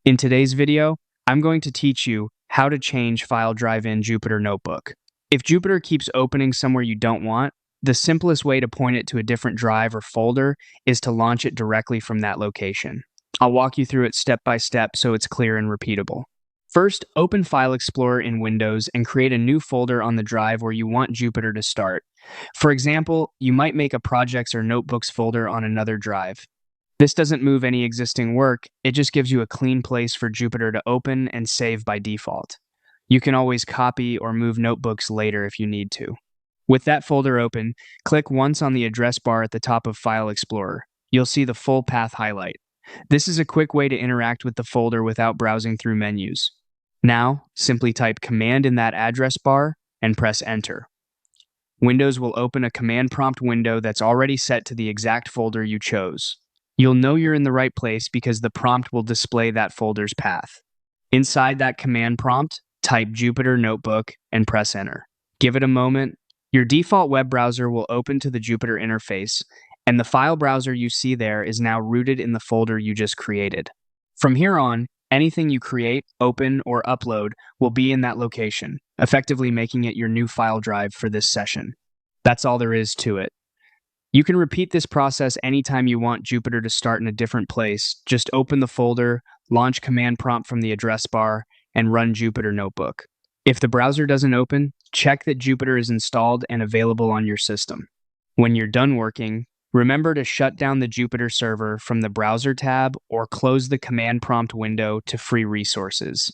In today's video, I'm going to teach you how to change file drive in Jupyter Notebook. If Jupyter keeps opening somewhere you don't want, the simplest way to point it to a different drive or folder is to launch it directly from that location. I'll walk you through it step by step so it's clear and repeatable. First, open File Explorer in Windows and create a new folder on the drive where you want Jupyter to start. For example, you might make a Projects or Notebooks folder on another drive. This doesn't move any existing work, it just gives you a clean place for Jupyter to open and save by default. You can always copy or move notebooks later if you need to. With that folder open, click once on the address bar at the top of File Explorer. You'll see the full path highlight. This is a quick way to interact with the folder without browsing through menus. Now, simply type Command in that address bar and press Enter. Windows will open a command prompt window that's already set to the exact folder you chose. You'll know you're in the right place because the prompt will display that folder's path. Inside that command prompt, type Jupyter Notebook and press Enter. Give it a moment. Your default web browser will open to the Jupyter interface, and the file browser you see there is now rooted in the folder you just created. From here on, anything you create, open, or upload will be in that location, effectively making it your new file drive for this session. That's all there is to it. You can repeat this process anytime you want Jupyter to start in a different place. Just open the folder, launch command prompt from the address bar, and run Jupyter Notebook. If the browser doesn't open, check that Jupyter is installed and available on your system. When you're done working, remember to shut down the Jupyter server from the Browser tab or close the command prompt window to free resources.